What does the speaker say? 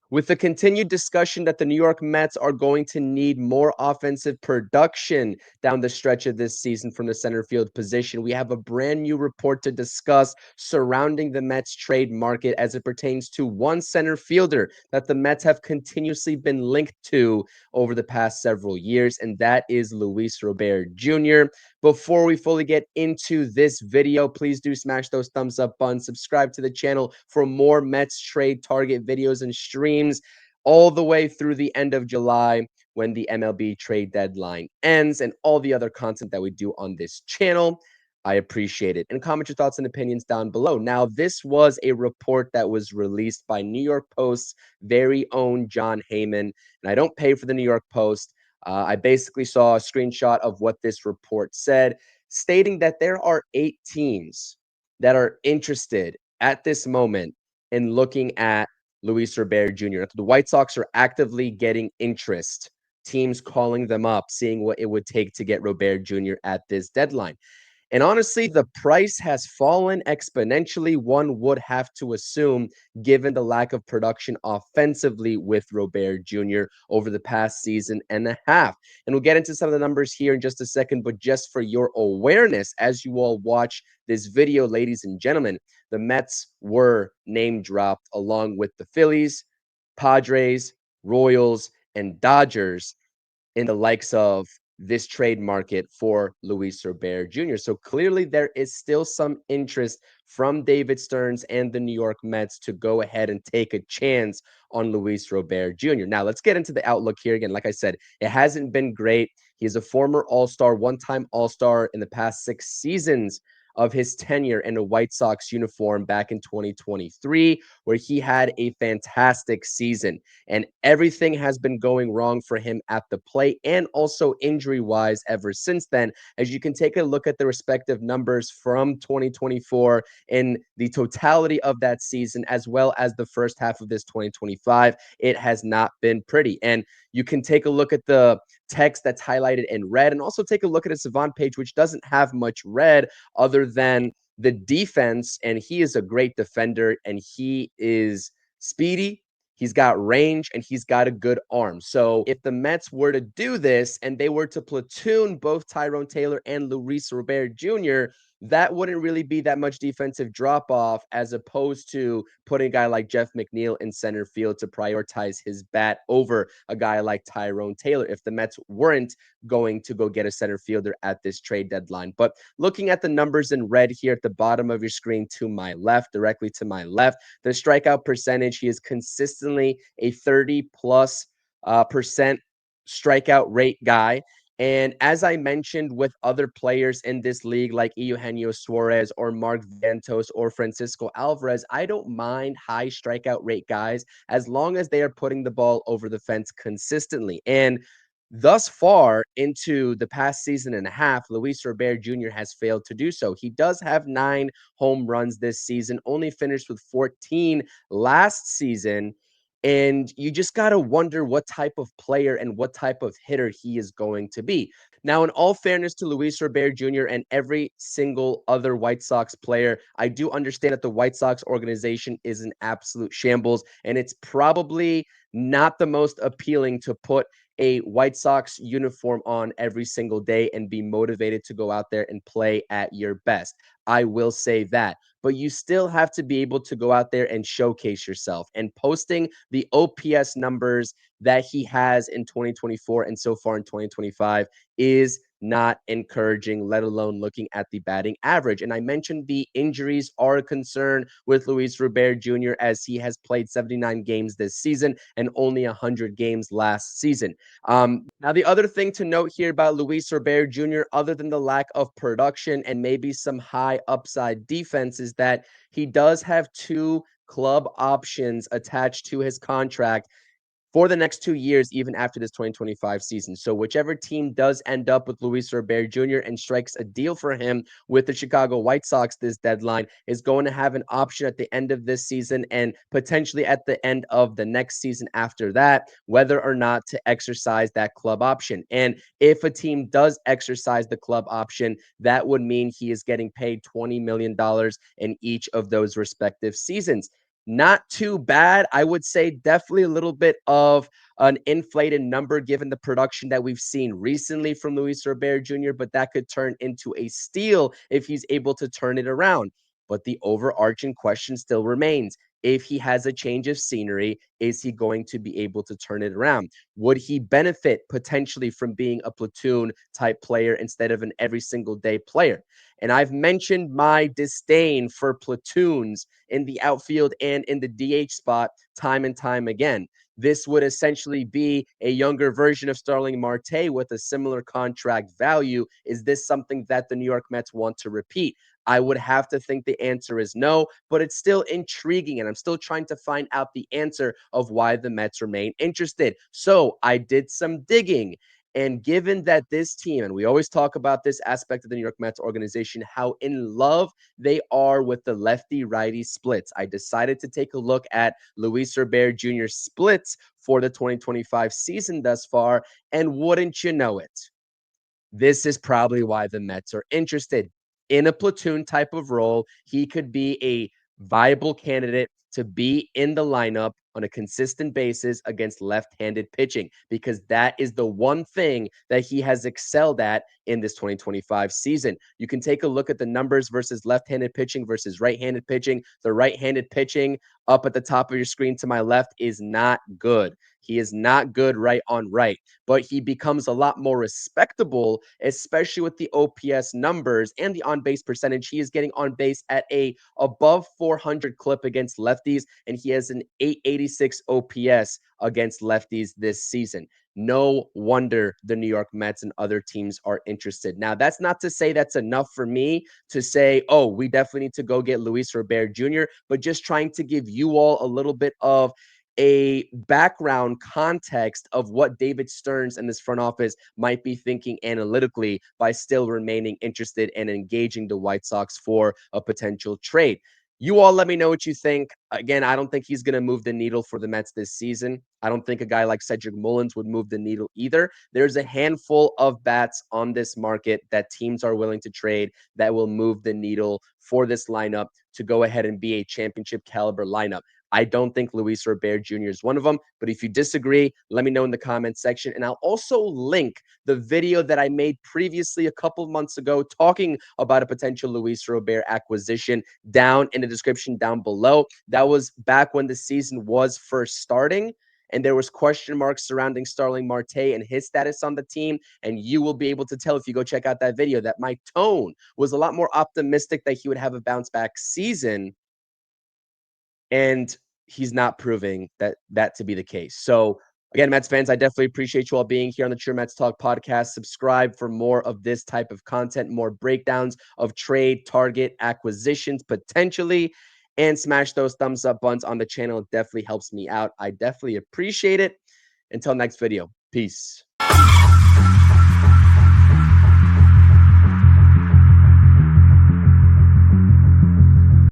With the continued discussion that the New York Mets are going to need more offensive production down the stretch of this season from the center field position, we have a brand new report to discuss surrounding the Mets trade market as it pertains to one center fielder that the Mets have continuously been linked to over the past several years, and that is Luis Robert Jr. Before we fully get into this video, please do smash those thumbs up buttons, subscribe to the channel for more Mets trade target videos and streams all the way through the end of July when the MLB trade deadline ends, and all the other content that we do on this channel. I appreciate it. And comment your thoughts and opinions down below. Now, this was a report that was released by New York Post's very own John Heyman, and I don't pay for the New York Post. I basically saw a screenshot of what this report said, stating that there are 8 teams that are interested at this moment in looking at Luis Robert Jr. The White Sox are actively getting interest, teams calling them up, seeing what it would take to get Robert Jr. at this deadline. And honestly, the price has fallen exponentially, one would have to assume, given the lack of production offensively with Robert Jr. over the past season and a half. And we'll get into some of the numbers here in just a second, but just for your awareness, as you all watch this video, ladies and gentlemen, the Mets were name dropped along with the Phillies, Padres, Royals, and Dodgers in the likes of this trade market for Luis Robert Jr. So clearly there is still some interest from David Stearns and the New York Mets to go ahead and take a chance on Luis Robert Jr. Now, let's get into the outlook here again. Like I said, it hasn't been great. He is a former All-Star, one-time All-Star in the past 6 seasons of his tenure in a White Sox uniform back in 2023, where he had a fantastic season. And everything has been going wrong for him at the plate and also injury-wise ever since then. As you can take a look at the respective numbers from 2024 in the totality of that season, as well as the first half of this 2025, it has not been pretty. And you can take a look at the text that's highlighted in red and also take a look at a Savant page, which doesn't have much red other than the defense. And he is a great defender and he is speedy. He's got range and he's got a good arm. So if the Mets were to do this and they were to platoon both Tyrone Taylor and Luis Robert Jr., that wouldn't really be that much defensive drop off as opposed to putting a guy like Jeff McNeil in center field to prioritize his bat over a guy like Tyrone Taylor if the Mets weren't going to go get a center fielder at this trade deadline. But looking at the numbers in red here at the bottom of your screen to my left, directly to my left, the strikeout percentage, he is consistently a 30 plus percent strikeout rate guy. And as I mentioned with other players in this league, like Eugenio Suarez or Mark Vientos or Francisco Alvarez, I don't mind high strikeout rate guys as long as they are putting the ball over the fence consistently. And thus far into the past season and a half, Luis Robert Jr. has failed to do so. He does have 9 home runs this season, only finished with 14 last season. And you just got to wonder what type of player and what type of hitter he is going to be. Now, in all fairness to Luis Robert Jr. and every single other White Sox player, I do understand that the White Sox organization is an absolute shambles, and it's probably not the most appealing to put a White Sox uniform on every single day and be motivated to go out there and play at your best. I will say that. But you still have to be able to go out there and showcase yourself. And posting the OPS numbers that he has in 2024 and so far in 2025 is not encouraging, let alone looking at the batting average. And I mentioned the injuries are a concern with Luis Robert Jr. as he has played 79 games this season and only 100 games last season. Now, the other thing to note here about Luis Robert Jr., other than the lack of production and maybe some high upside defense, is that he does have 2 club options attached to his contract for the next 2 years, even after this 2025 season. So whichever team does end up with Luis Robert Jr. and strikes a deal for him with the Chicago White Sox this deadline is going to have an option at the end of this season and potentially at the end of the next season after that, whether or not to exercise that club option. And if a team does exercise the club option, that would mean he is getting paid $20 million in each of those respective seasons. Not too bad. I would say definitely a little bit of an inflated number given the production that we've seen recently from Luis Robert Jr., but that could turn into a steal if he's able to turn it around. But the overarching question still remains. If he has a change of scenery, is he going to be able to turn it around? Would he benefit potentially from being a platoon type player instead of an every single day player? And I've mentioned my disdain for platoons in the outfield and in the DH spot time and time again. This would essentially be a younger version of Starling Marte with a similar contract value. Is this something that the New York Mets want to repeat? I would have to think the answer is no, but it's still intriguing, and I'm still trying to find out the answer of why the Mets remain interested. So I did some digging. And given that this team, and we always talk about this aspect of the New York Mets organization, how in love they are with the lefty righty splits, I decided to take a look at Luis Robert Jr.'s splits for the 2025 season thus far. And wouldn't you know it, this is probably why the Mets are interested. In a platoon type of role, he could be a viable candidate to be in the lineup on a consistent basis against left-handed pitching, because that is the one thing that he has excelled at in this 2025 season. You can take a look at the numbers versus left-handed pitching versus right-handed pitching. The right-handed pitching up at the top of your screen to my left is not good. He is not good right on right, but he becomes a lot more respectable, especially with the OPS numbers and the on-base percentage. He is getting on base at a above 400 clip against lefties, and he has an 886 OPS against lefties this season. No wonder the New York Mets and other teams are interested. Now, that's not to say that's enough for me to say, oh, we definitely need to go get Luis Robert Jr., but just trying to give you all a little bit of a background context of what David Stearns and this front office might be thinking analytically by still remaining interested and engaging the White Sox for a potential trade. You all let me know what you think. Again, I don't think he's going to move the needle for the Mets this season. I don't think a guy like Cedric Mullins would move the needle either. There's a handful of bats on this market that teams are willing to trade that will move the needle for this lineup to go ahead and be a championship caliber lineup. I don't think Luis Robert Jr. is one of them, but if you disagree, let me know in the comments section. And I'll also link the video that I made previously a couple of months ago talking about a potential Luis Robert acquisition down in the description down below. That was back when the season was first starting, and there was question marks surrounding Starling Marte and his status on the team. And you will be able to tell if you go check out that video that my tone was a lot more optimistic that he would have a bounce back season, and he's not proving that to be the case. So again, Mets fans, I definitely appreciate you all being here on the True Mets Talk podcast. Subscribe for more of this type of content, more breakdowns of trade, target, acquisitions, potentially, and smash those thumbs up buttons on the channel. It definitely helps me out. I definitely appreciate it. Until next video, peace.